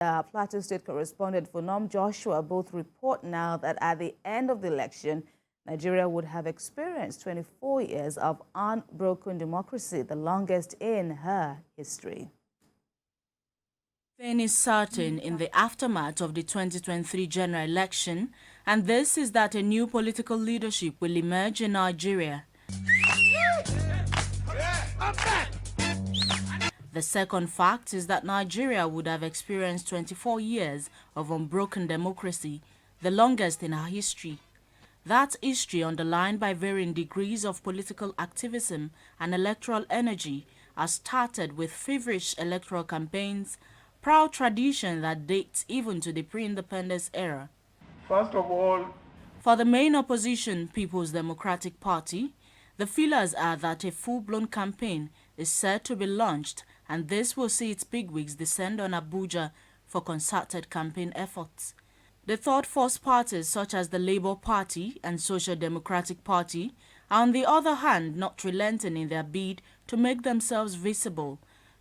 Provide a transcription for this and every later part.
Plateau State correspondent Funom Joshua both report now that at the end of the election, Nigeria would have experienced 24 years of unbroken democracy, the longest in her history. Thing is certain in the aftermath of the 2023 general election, and this is that a new political leadership will emerge in Nigeria. The second fact is that Nigeria would have experienced 24 years of unbroken democracy, the longest in our history. That history, underlined by varying degrees of political activism and electoral energy, has started with feverish electoral campaigns, proud tradition that dates even to the pre-independence era. First of all, for the main opposition, People's Democratic Party, the feelers are that a full-blown campaign is set to be launched, and this will see its bigwigs descend on Abuja for concerted campaign efforts. The third force parties such as the Labour Party and Social Democratic Party are on the other hand not relenting in their bid to make themselves visible.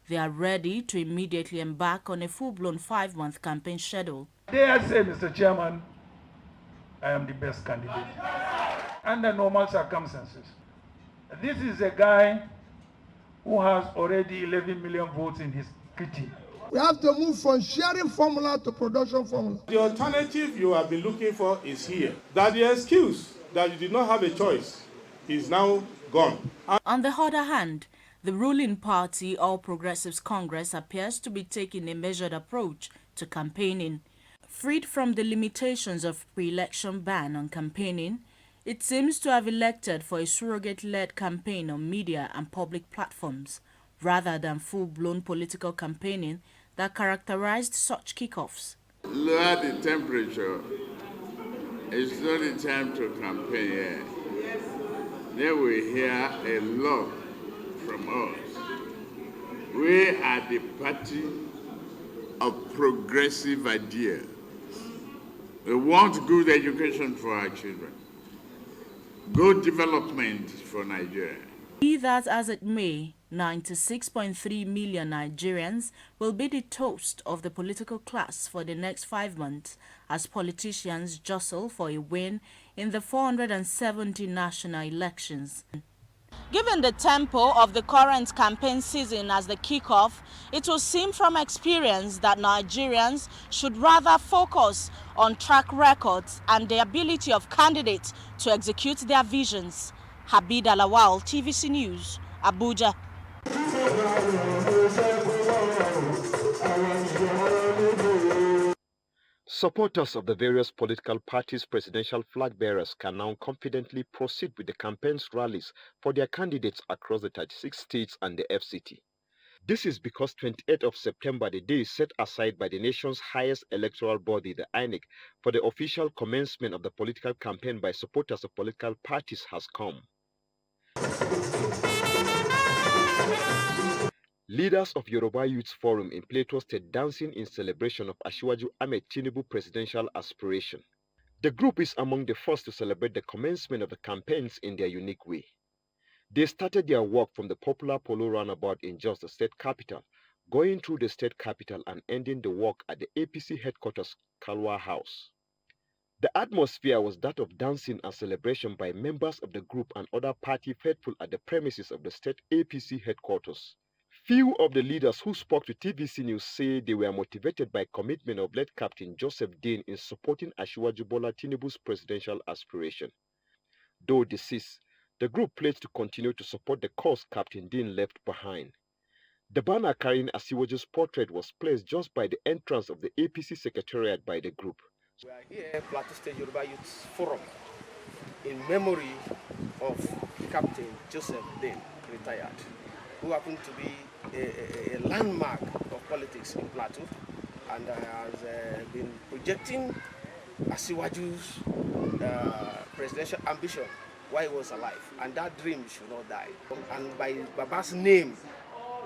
They are ready to immediately embark on a full-blown 5-month campaign schedule. Dare say, Mr. Chairman, I am the best candidate under normal circumstances. This is a guy who has already 11 million votes in his kitty. We have to move from sharing formula to production formula. The alternative you have been looking for is here. That the excuse that you did not have a choice is now gone. On the other hand, the ruling party, All Progressives Congress, appears to be taking a measured approach to campaigning. Freed from the limitations of pre-election ban on campaigning, it seems to have elected for a surrogate-led campaign on media and public platforms, rather than full-blown political campaigning that characterized such kickoffs. Lower the temperature. It's not the time to campaign. They will hear a lot from us. We are the party of progressive ideas. We want good education for our children, good development for Nigeria. Be that as it may, 96.3 million Nigerians will be the toast of the political class for the next 5 months as politicians jostle for a win in the 470 national elections. Given the tempo of the current campaign season as the kickoff, it will seem from experience that Nigerians should rather focus on track records and the ability of candidates to execute their visions. Habib Alawal, TVC News, Abuja. Supporters of the various political parties' presidential flag bearers can now confidently proceed with the campaign's rallies for their candidates across the 36 states and the FCT. This is because 28th of September, the day is set aside by the nation's highest electoral body, the INEC, for the official commencement of the political campaign by supporters of political parties has come. Leaders of Yoruba Youth Forum in Plateau State dancing in celebration of Asiwaju Ahmed Tinubu presidential aspiration. The group is among the first to celebrate the commencement of the campaigns in their unique way. They started their work from the popular Polo roundabout in Jos, the state capital, going through the state capital and ending the work at the APC headquarters, Kalwa House. The atmosphere was that of dancing and celebration by members of the group and other party faithful at the premises of the state APC headquarters. Few of the leaders who spoke to TVC News say they were motivated by commitment of late Captain Joseph Dean in supporting Asiwaju Bola Tinubu's presidential aspiration. Though deceased, the group pledged to continue to support the cause Captain Dean left behind. The banner carrying Asiwaju's portrait was placed just by the entrance of the APC secretariat by the group. We are here at Plateau State Yoruba Youth Forum in memory of Captain Joseph Dean, retired, who happened to be a landmark of politics in Plateau and has been projecting Asiwaju's presidential ambition while he was alive, and that dream should not die. And by Baba's name,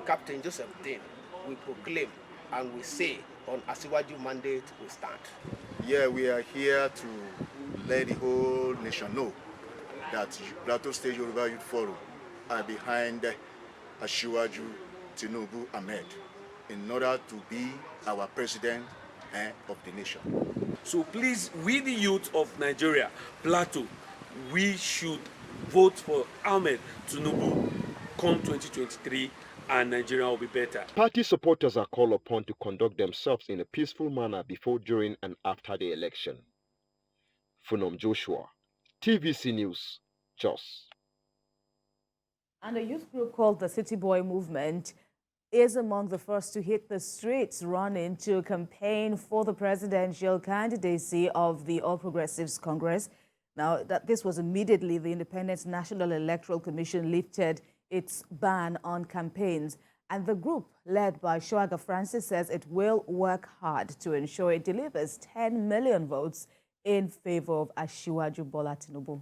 Captain Joseph Dean, we proclaim and we say on Asiwaju mandate we stand. Yeah, we are here to let the whole nation know that Plateau State Yoruba Youth Forum are behind Asiwaju Tinubu Ahmed in order to be our president of the nation. So please, we the youth of Nigeria, Plateau, we should vote for Ahmed Tinubu come 2023 and Nigeria will be better. Party supporters are called upon to conduct themselves in a peaceful manner before, during and after the election. Funom Joshua, TVC News, Jos. And a youth group called the City Boy Movement is among the first to hit the streets running to campaign for the presidential candidacy of the All Progressives Congress. Now, this was immediately the Independent National Electoral Commission lifted its ban on campaigns. And the group, led by Shoaga Francis, says it will work hard to ensure it delivers 10 million votes in favor of Asiwaju Bola Tinubu.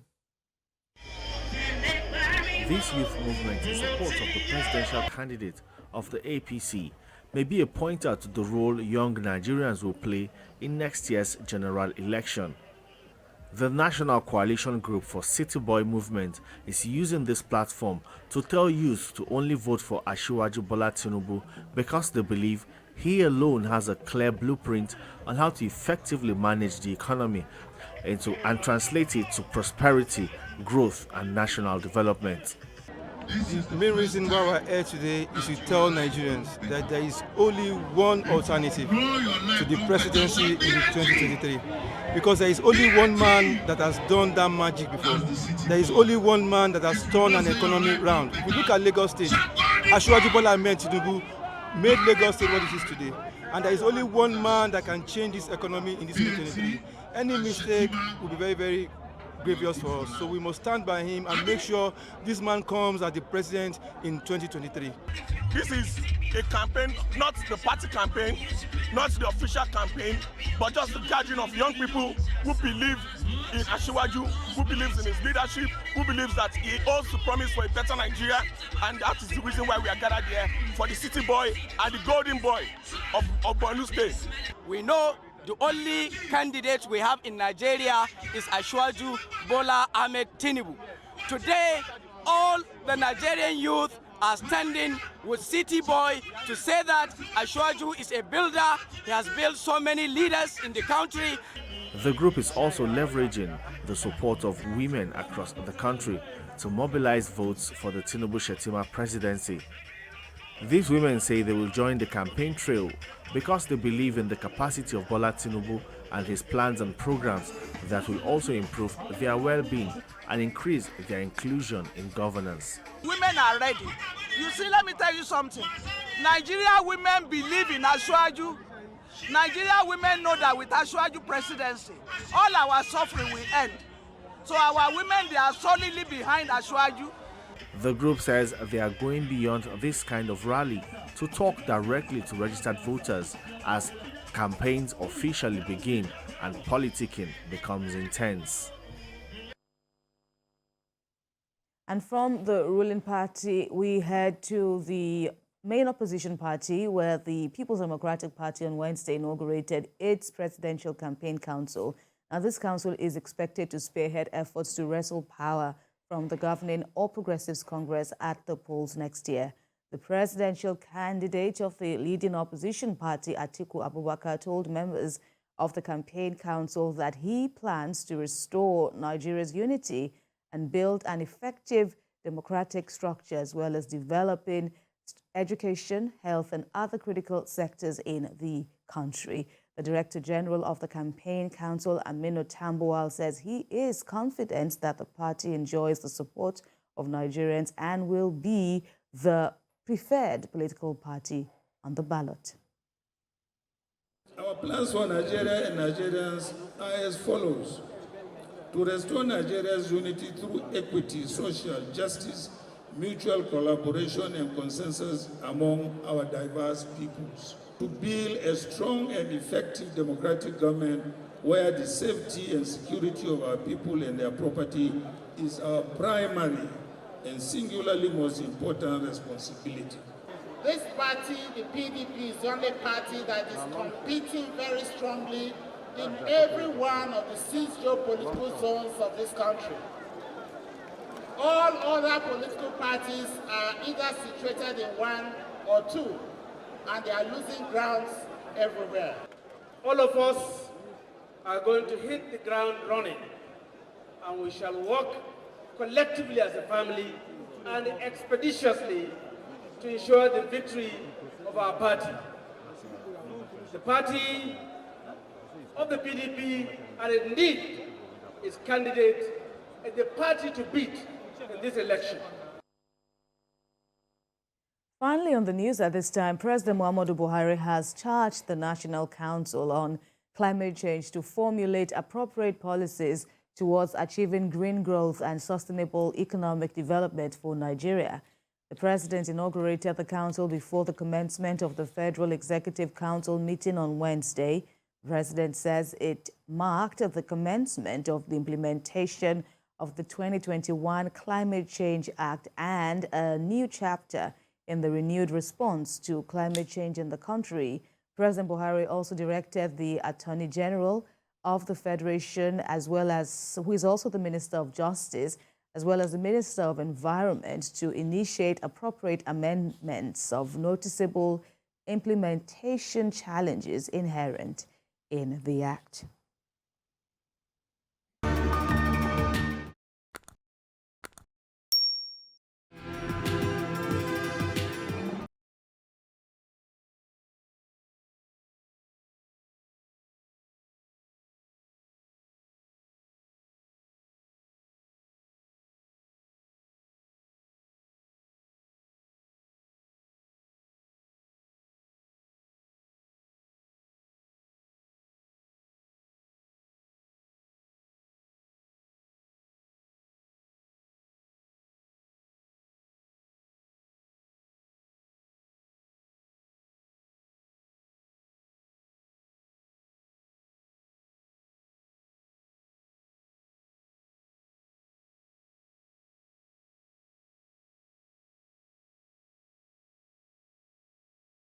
This youth movement in support of the presidential candidate of the APC may be a pointer to the role young Nigerians will play in next year's general election. The National Coalition Group for City Boy Movement is using this platform to tell youth to only vote for Asiwaju Bola Tinubu because they believe he alone has a clear blueprint on how to effectively manage the economy and translate it to prosperity, growth, and national development. The main reason why we're here today is to tell Nigerians that there is only one alternative to the presidency in 2023. Because there is only one man that has done that magic before. There is only one man that has turned an economy round. If we look at Lagos State, Asiwaju Bola Tinubu made Lagos State what it is today. And there is only one man that can change this economy in this 2023. Any mistake will be very, very grievous for us. So we must stand by him and make sure this man comes as the president in 2023. This is a campaign, not the party campaign, not the official campaign, but just the gathering of young people who believe in Asiwaju, who believes in his leadership, who believes that he holds the promise for a better Nigeria, and that is the reason why we are gathered here for the city boy and the golden boy of Borno State. We know the only candidate we have in Nigeria is Asiwaju Bola Tinubu. Today, all the Nigerian youth are standing with City Boy to say that Asiwaju is a builder. He has built so many leaders in the country. The group is also leveraging the support of women across the country to mobilize votes for the Tinubu-Shettima presidency. These women say they will join the campaign trail because they believe in the capacity of Bola Tinubu and his plans and programs that will also improve their well-being and increase their inclusion in governance. Women are ready. You see, let me tell you something. Nigeria women believe in Asiwaju. Nigeria women know that with Asiwaju presidency, all our suffering will end. So our women, they are solidly behind Asiwaju. The group says they are going beyond this kind of rally to talk directly to registered voters as campaigns officially begin and politicking becomes intense. And from the ruling party, we head to the main opposition party, where the People's Democratic Party on Wednesday inaugurated its presidential campaign council. Now, this council is expected to spearhead efforts to wrestle power from the governing All Progressives Congress at the polls next year. The presidential candidate of the leading opposition party, Atiku Abubakar, told members of the campaign council that he plans to restore Nigeria's unity and build an effective democratic structure, as well as developing education, health, and other critical sectors in the country. The Director General of the Campaign Council, Aminu Tambuwal, says he is confident that the party enjoys the support of Nigerians and will be the preferred political party on the ballot. Our plans for Nigeria and Nigerians are as follows: to restore Nigeria's unity through equity, social justice, mutual collaboration, and consensus among our diverse peoples. To build a strong and effective democratic government where the safety and security of our people and their property is our primary and singularly most important responsibility. This party, the PDP, is the only party that is competing very strongly in every one of the 6 geopolitical zones of this country. All other political parties are either situated in 1 or 2, and they are losing grounds everywhere. all of us are going to hit the ground running, and we shall work collectively as a family and expeditiously to ensure the victory of our party. The party of the PDP, and indeed its candidate, is the party to beat in this election. Finally, on the news at this time, President Muhammadu Buhari has charged the National Council on Climate Change to formulate appropriate policies towards achieving green growth and sustainable economic development for Nigeria. The president inaugurated the council before the commencement of the Federal Executive Council meeting on Wednesday. The president says it marked the commencement of the implementation of the 2021 Climate Change Act and a new chapter in the renewed response to climate change in the country. President Buhari also directed the Attorney General of the Federation, as well as, who is also the Minister of Justice, as well as the Minister of Environment, to initiate appropriate amendments of noticeable implementation challenges inherent in the Act.